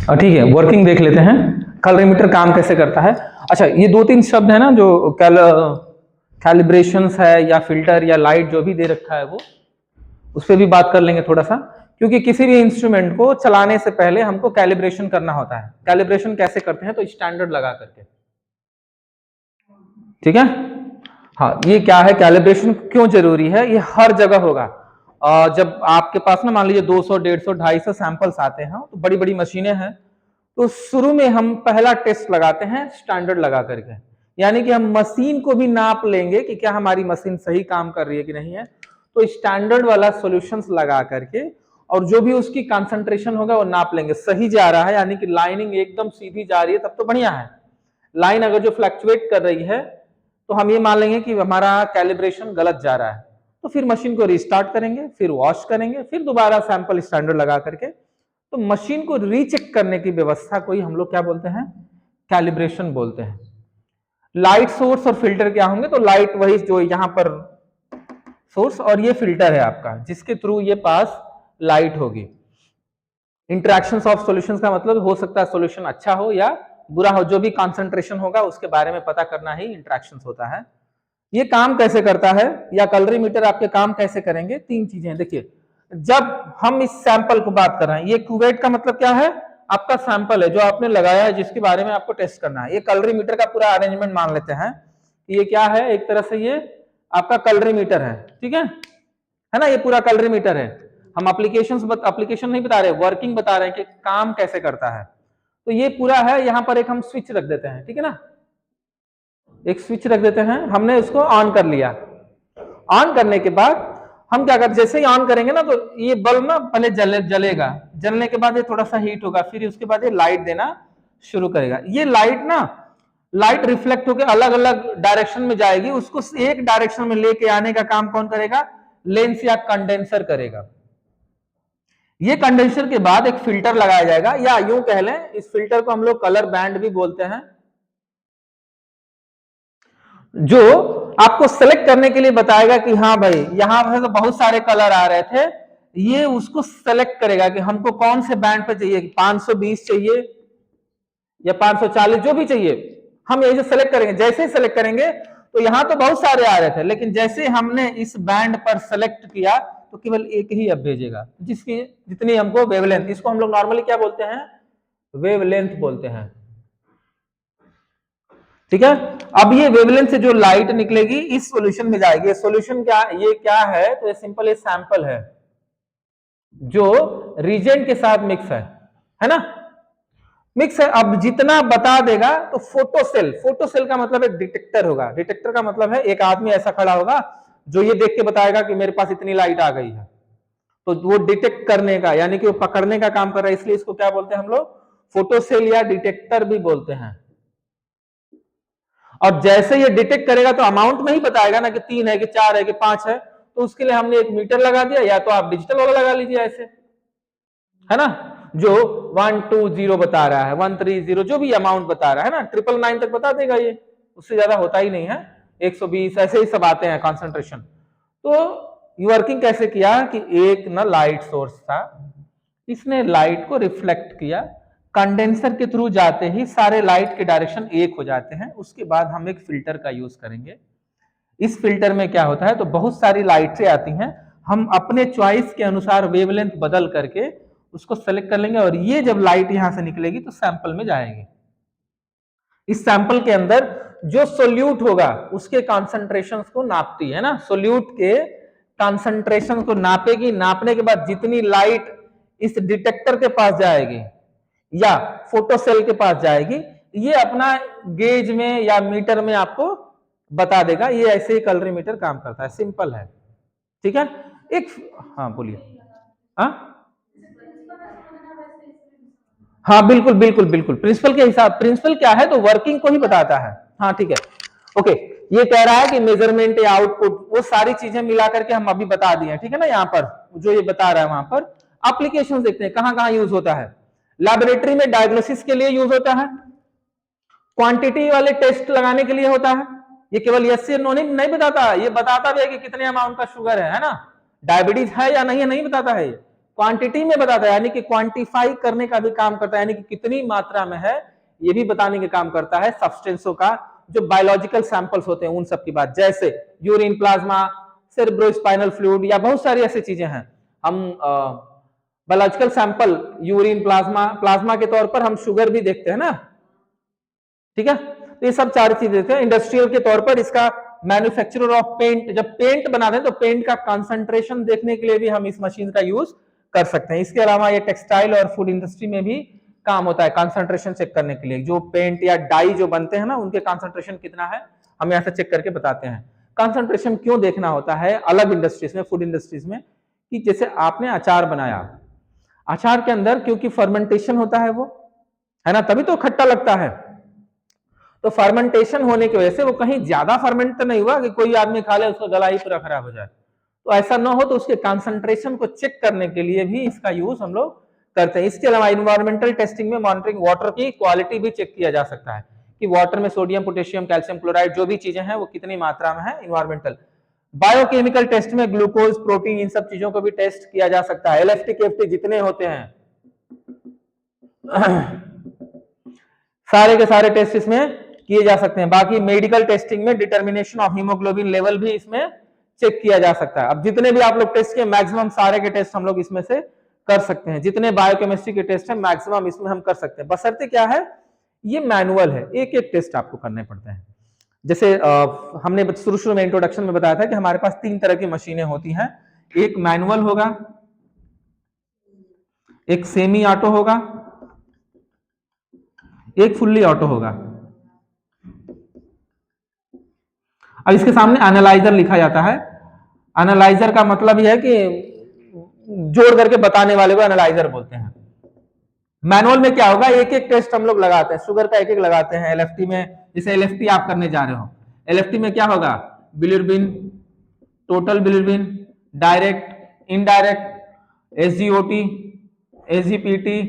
ठीक है, वर्किंग देख लेते हैं, कैलोरीमीटर काम कैसे करता है। अच्छा, ये दो तीन शब्द है ना जो कैलिब्रेशंस है या फिल्टर या लाइट जो भी दे रखा है वो, उस पर भी बात कर लेंगे थोड़ा सा, क्योंकि किसी भी इंस्ट्रूमेंट को चलाने से पहले हमको कैलिब्रेशन करना होता है। कैलिब्रेशन कैसे करते हैं, तो स्टैंडर्ड लगा करके, ठीक है। हाँ, ये क्या है, कैलिब्रेशन क्यों जरूरी है, ये हर जगह होगा। जब आपके पास ना मान लीजिए 200, 150, 250 सैंपल्स आते हैं, तो बड़ी बड़ी मशीनें हैं, तो शुरू में हम पहला टेस्ट लगाते हैं स्टैंडर्ड लगा करके, यानी कि हम मशीन को भी नाप लेंगे कि क्या हमारी मशीन सही काम कर रही है कि नहीं है। तो स्टैंडर्ड वाला सॉल्यूशंस लगा करके और जो भी उसकी कंसंट्रेशन होगा वो नाप लेंगे, सही जा रहा है यानी कि लाइनिंग एकदम सीधी जा रही है तब तो बढ़िया है। लाइन अगर जो फ्लक्चुएट कर रही है तो हम ये मान लेंगे कि हमारा कैलिब्रेशन गलत जा रहा है, तो फिर मशीन को रिस्टार्ट करेंगे, फिर वॉश करेंगे, फिर दोबारा सैंपल स्टैंडर्ड लगा करके। तो मशीन को रीचेक करने की व्यवस्था को ही हम लोग क्या बोलते हैं, कैलिब्रेशन बोलते हैं। लाइट सोर्स और फिल्टर क्या होंगे, तो लाइट वही जो यहाँ पर सोर्स और ये फिल्टर है आपका जिसके थ्रू ये पास लाइट होगी। इंटरेक्शंस ऑफ सॉल्यूशंस का मतलब हो सकता है सॉल्यूशन अच्छा हो या बुरा हो, जो भी कॉन्सेंट्रेशन होगा उसके बारे में पता करना ही इंटरेक्शंस होता है। ये काम कैसे करता है या कैलोरीमीटर आपके काम कैसे करेंगे, तीन चीजें देखिए। जब हम इस सैंपल को बात कर रहे हैं, ये क्यूवेट का मतलब क्या है, आपका सैंपल है जो आपने लगाया है जिसके बारे में आपको टेस्ट करना है। ये कैलोरीमीटर का पूरा अरेंजमेंट मान लेते हैं, ये क्या है, एक तरह से ये आपका कैलोरीमीटर है, ठीक है ना, ये पूरा कैलोरीमीटर है। हम एप्लीकेशन नहीं बता रहे, वर्किंग बता रहे हैं कि काम कैसे करता है। तो ये पूरा है, यहां पर एक हम स्विच रख देते हैं, ठीक है ना, एक स्विच रख देते हैं, हमने उसको ऑन कर लिया। ऑन करने के बाद हम क्या करते, जैसे ही ऑन करेंगे ना तो ये बल्ब ना पहले जलेगा, जलने के बाद ये थोड़ा सा हीट होगा, फिर उसके बाद ये लाइट देना शुरू करेगा। ये लाइट रिफ्लेक्ट होकर अलग अलग डायरेक्शन में जाएगी, उसको एक डायरेक्शन में लेके आने का काम कौन करेगा, लेंस या कंडेंसर करेगा। ये कंडेंसर के बाद एक फिल्टर लगाया जाएगा, या यूं कह लें इस फिल्टर को हम लोग कलर बैंड भी बोलते हैं, जो आपको सेलेक्ट करने के लिए बताएगा कि हाँ भाई यहां पर तो बहुत सारे कलर आ रहे थे, ये उसको सेलेक्ट करेगा कि हमको कौन से बैंड पे चाहिए, 520 चाहिए या 540, जो भी चाहिए हम यही से सेलेक्ट करेंगे। जैसे ही सेलेक्ट करेंगे तो यहां तो बहुत सारे आ रहे थे, लेकिन जैसे हमने इस बैंड पर सेलेक्ट किया तो केवल एक ही अब भेजेगा, जिसकी जितनी हमको वेवलेंथ, इसको हम लोग नॉर्मली क्या बोलते हैं, वेवलेंथ बोलते हैं, ठीक है। अब ये वेवलेंथ से जो लाइट निकलेगी इस सॉल्यूशन में जाएगी। सॉल्यूशन क्या, ये क्या है, तो ये सिंपल एक सैंपल है जो रीजेंट के साथ मिक्स है ना, मिक्स है। अब जितना बता देगा तो फोटोसेल का मतलब एक डिटेक्टर होगा। डिटेक्टर का मतलब है एक आदमी ऐसा खड़ा होगा जो ये देख के बताएगा कि मेरे पास इतनी लाइट आ गई है, तो वो डिटेक्ट करने का यानी कि वो पकड़ने का काम कर रहा है, इसलिए इसको क्या बोलते हैं हम लोग, फोटोसेल या डिटेक्टर भी बोलते हैं। और जैसे ये डिटेक्ट करेगा तो अमाउंट में ही बताएगा ना कि 3 है कि 4 है कि 5 है, तो उसके लिए हमने एक मीटर लगा दिया, या तो आप डिजिटल वाला लगा लीजिए ऐसे, है ना, जो 120 बता रहा है, 130 जो भी अमाउंट बता रहा है ना, 999 तक बता देगा, ये उससे ज्यादा होता ही नहीं है, 120 ऐसे ही सब आते हैं कॉन्सेंट्रेशन। तो वर्किंग कैसे किया कि एक ना लाइट सोर्स था, इसने लाइट को रिफ्लेक्ट किया, कंडेंसर के थ्रू जाते ही सारे लाइट के डायरेक्शन एक हो जाते हैं। उसके बाद हम एक फिल्टर का यूज करेंगे। इस फिल्टर में क्या होता है, तो बहुत सारी लाइटें आती हैं, हम अपने चॉइस के अनुसार वेवलेंथ बदल करके उसको सेलेक्ट कर लेंगे, और ये जब लाइट यहां से निकलेगी तो सैंपल में जाएगी। इस सैंपल के अंदर जो सोल्यूट होगा उसके कॉन्सेंट्रेशन को नापती है ना, सोल्यूट के कॉन्सेंट्रेशन को नापेगी, नापने के बाद जितनी लाइट इस डिटेक्टर के पास जाएगी या फोटोसेल के पास जाएगी, ये अपना गेज में या मीटर में आपको बता देगा। ये ऐसे ही कैलोरीमीटर काम करता है, सिंपल है, ठीक है। एक हाँ बोलिए, हाँ बिल्कुल बिल्कुल बिल्कुल, प्रिंसिपल के हिसाब, प्रिंसिपल क्या है तो वर्किंग को ही बताता है, हाँ ठीक है, ओके। ये कह रहा है कि मेजरमेंट या आउटपुट वो सारी चीजें मिला करके हम अभी बता दिए, ठीक है ना। यहाँ पर जो ये बता रहा है वहां पर एप्लीकेशन देखते हैं कहां कहां यूज होता है। लैबोरेटरी में डायग्नोसिस के लिए यूज होता है, क्वांटिटी वाले टेस्ट लगाने के लिए होता है। ये केवल यस या नो नहीं बताता, ये बताता भी है कि कितने अमाउंट का शुगर है ना, डायबिटीज है या नहीं है नहीं बताता है, क्वांटिटी में बताता है, यानी कि क्वांटिफाई करने का भी काम करता है, यानी कि कितनी मात्रा में है ये भी बताने का काम करता है सब्सटेंसों का, जो बायोलॉजिकल सैंपल्स होते हैं उन सब की बात, जैसे यूरिन, प्लाज्मा, सेरेब्रोस्पाइनल फ्लूइड या बहुत सारी ऐसी चीजें हैं। हम बायोलॉजिकल सैंपल यूरिन, प्लाज्मा के तौर पर हम शुगर भी देखते हैं ना, ठीक है। तो ये सब चार चीजें देखते हैं। इंडस्ट्रियल के तौर पर इसका मैन्युफैक्चरर ऑफ पेंट, जब पेंट बनाते हैं तो पेंट का कंसंट्रेशन देखने के लिए भी हम इस मशीन का यूज कर सकते हैं। इसके अलावा ये टेक्सटाइल और फूड इंडस्ट्री में भी काम होता है कंसंट्रेशन चेक करने के लिए। जो पेंट या डाई जो बनते हैं ना, उनके कंसंट्रेशन कितना है हम यहाँ से चेक करके बताते हैं। कंसंट्रेशन क्यों देखना होता है अलग इंडस्ट्रीज में, फूड इंडस्ट्रीज में, कि जैसे आपने अचार बनाया, अचार के अंदर क्योंकि फर्मेंटेशन होता है वो, है ना, तभी तो खट्टा लगता है। तो फर्मेंटेशन होने की वजह से वो कहीं ज्यादा फर्मेंट तो नहीं हुआ कि कोई आदमी खा ले उसका गला ही पूरा खराब हो जाए, तो ऐसा ना हो, तो उसके कंसंट्रेशन को चेक करने के लिए भी इसका यूज हम लोग करते हैं। इसके अलावा इन्वायरमेंटल टेस्टिंग में मॉनिटरिंग वाटर की क्वालिटी भी चेक किया जा सकता है कि वाटर में सोडियम, पोटेशियम, कैल्शियम क्लोराइड जो भी चीजें हैं वो कितनी मात्रा में है। इन्वायरमेंटल बायोकेमिकल टेस्ट में ग्लूकोज, प्रोटीन, इन सब चीजों को भी टेस्ट किया जा सकता है। एलएफटी, केएफटी जितने होते हैं सारे के सारे टेस्ट इसमें किए जा सकते हैं। बाकी मेडिकल टेस्टिंग में डिटर्मिनेशन ऑफ हीमोग्लोबिन लेवल भी इसमें चेक किया जा सकता है। अब जितने भी आप लोग टेस्ट किए मैक्सिमम सारे के टेस्ट हम लोग इसमें से कर सकते हैं। जितने बायोकेमिस्ट्री के टेस्ट हैं मैक्सिमम इसमें हम कर सकते हैं, बशर्ते क्या है ये मैनुअल है, एक एक टेस्ट आपको करने पड़ते हैं। जैसे हमने शुरू में इंट्रोडक्शन में बताया था कि हमारे पास 3 तरह की मशीनें होती हैं, एक मैनुअल होगा, एक सेमी ऑटो होगा, एक फुल्ली ऑटो होगा। अब इसके सामने एनालाइजर लिखा जाता है। एनालाइजर का मतलब यह है कि जोड़ करके बताने वाले को एनालाइजर बोलते हैं। मैनुअल में क्या होगा, एक एक टेस्ट हम लोग लगाते हैं, शुगर का एक एक लगाते हैं। एलएफटी में जैसे एलएफटी आप करने जा रहे हो, एलएफटी में क्या होगा, bilirubin, total bilirubin, direct, indirect, SGOT, SGPT,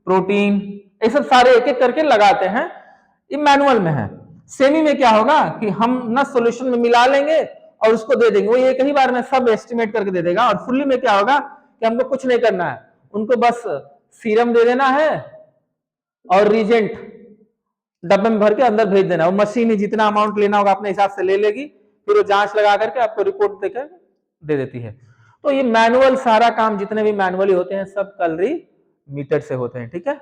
protein, ये सब सारे एक एक करके लगाते हैं, ये मैनुअल में है। सेमी में क्या होगा कि हम ना सॉल्यूशन में मिला लेंगे और उसको दे देंगे, वो एक ही बार में सब एस्टिमेट करके दे देगा। और फुल्ली में क्या होगा कि हमको कुछ नहीं करना है, उनको बस सीरम दे देना है और रिजेंट डब्बे में भर के अंदर भेज देना। वो मशीन ही जितना अमाउंट लेना होगा अपने हिसाब से ले लेगी, फिर वो जांच लगा करके आपको रिपोर्ट देकर दे देती है। तो ये मैनुअल सारा काम, जितने भी मैनुअली होते हैं सब कैलोरी मीटर से होते हैं, ठीक है।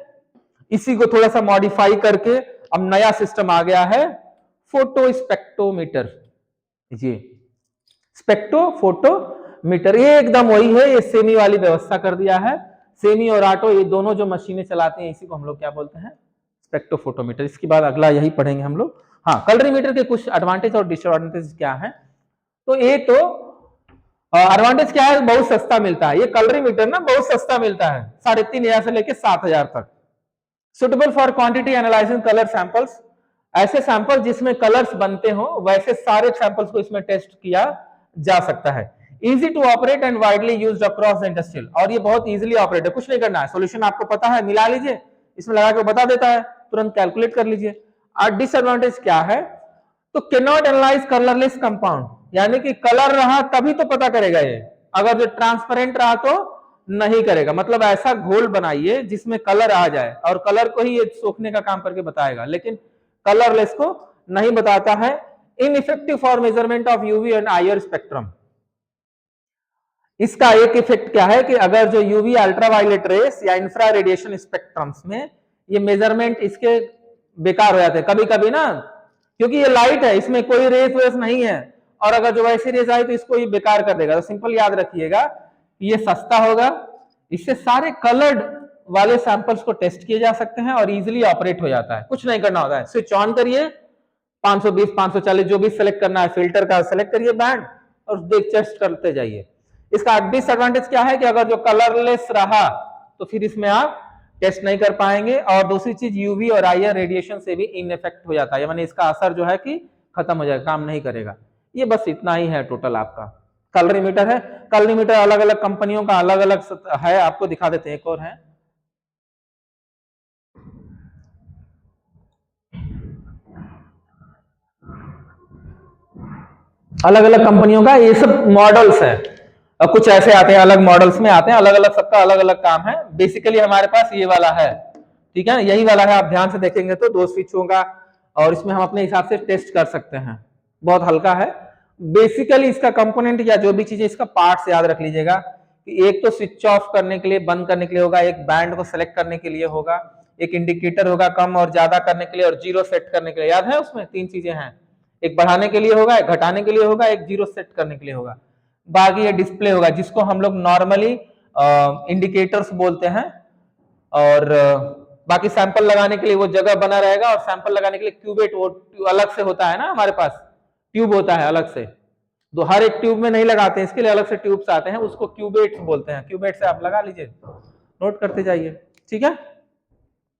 इसी को थोड़ा सा मॉडिफाई करके अब नया सिस्टम आ गया है, फोटो स्पेक्ट्रोमीटर। ये स्पेक्ट्रो फोटोमीटर ये एकदम वही है, ये सेमी वाली व्यवस्था कर दिया है। सेमी और ऑटो ये दोनों जो मशीनें चलाते हैं इसी को हम लोग क्या बोलते हैं, स्पेक्ट्रोफोटोमीटर। इसके बाद अगला यही पढ़ेंगे हम लोग। हाँ, कैलोरीमीटर के कुछ एडवांटेज और डिसएडवांटेज क्या है। तो एक तो एडवांटेज क्या है, बहुत सस्ता मिलता है। ये कैलोरीमीटर ना बहुत सस्ता मिलता है, 3,500 से लेकर 7,000 तक। Suitable for quantity analysing colour samples, ऐसे सैंपल जिसमें कलर्स बनते हो वैसे सारे सैंपल्स को इसमें टेस्ट किया जा सकता है। Easy to operate and widely used across the industrial, और ये बहुत इजीली ऑपरेट है, कुछ नहीं करना है, सॉल्यूशन आपको पता है, मिला लीजिए, इसमें लगा के बता देता है, तुरंत कैलकुलेट कर लीजिए। और डिसएडवांटेज क्या है, तो can not analyse colourless compound, यानी कि कलर रहा तभी तो पता करेगा ये, अगर जो ट्रांसपेरेंट रहा तो नहीं करेगा। मतलब ऐसा घोल बनाइए जिसमें कलर आ जाए और कलर को ही ये सोखने का काम करके बताएगा, लेकिन कलरलेस को नहीं बताता है। Ineffective for measurement of UV and IR spectrum, इसका एक इफेक्ट क्या है कि अगर जो यूवी अल्ट्रावायलेट रेस या इंफ्रा रेडिएशन स्पेक्ट्रम्स में ये मेजरमेंट इसके बेकार हो जाते हैं कभी कभी ना, क्योंकि ये लाइट है, इसमें कोई रेस वेस नहीं है, और अगर जो वैसी रेस आई तो इसको ये बेकार कर देगा। तो सिंपल याद रखिएगा ये सस्ता होगा, इससे सारे कलर्ड वाले सैंपल्स को टेस्ट किए जा सकते हैं और इजीली ऑपरेट हो जाता है, कुछ नहीं करना होता है। स्विच ऑन करिए, 520, 540 जो भी सिलेक्ट करना है, फिल्टर का सिलेक्ट करिए बैंड और देख टेस्ट करते जाइए। इसका डिसएडवांटेज क्या है कि अगर जो कलरलेस रहा तो फिर इसमें आप टेस्ट नहीं कर पाएंगे, और दूसरी चीज यूवी और आईआर रेडिएशन से भी इनइफेक्ट हो जाता है, यानी इसका असर जो है कि खत्म हो जाएगा, काम नहीं करेगा। ये बस इतना ही है टोटल आपका कैलोरीमीटर है। कैलोरीमीटर अलग अलग कंपनियों का अलग अलग है, आपको दिखा देते हैं, एक और है। अलग अलग कंपनियों का ये सब मॉडल्स है, कुछ ऐसे आते हैं, अलग मॉडल्स में आते हैं, अलग अलग, सबका अलग अलग काम है। बेसिकली हमारे पास ये वाला है, ठीक है, यही वाला है। आप ध्यान से देखेंगे तो 2 स्विच होगा और इसमें हम अपने हिसाब से टेस्ट कर सकते हैं। बहुत हल्का है। बेसिकली इसका कंपोनेंट या जो भी चीजें, इसका पार्ट्स याद रख लीजिएगा कि एक तो स्विच ऑफ करने के लिए, बंद करने के लिए होगा, एक बैंड को सेलेक्ट करने के लिए होगा, एक इंडिकेटर होगा कम और ज्यादा करने के लिए, और जीरो सेट करने के लिए। याद है उसमें 3 चीजें हैं, एक बढ़ाने के लिए होगा, एक घटाने के लिए होगा, एक जीरो सेट करने के लिए होगा। बाकी ये डिस्प्ले होगा जिसको हम लोग नॉर्मली इंडिकेटर्स बोलते हैं। और बाकी सैंपल लगाने के लिए वो जगह बना रहेगा, और सैंपल लगाने के लिए क्यूबेट वो अलग से होता है ना, हमारे पास ट्यूब होता है अलग से। तो हर एक ट्यूब में नहीं लगाते हैं, इसके लिए अलग से ट्यूब्स आते हैं, उसको क्यूबेट्स बोलते हैं। क्यूबेट से आप लगा लीजिए, नोट करते जाइए, ठीक है।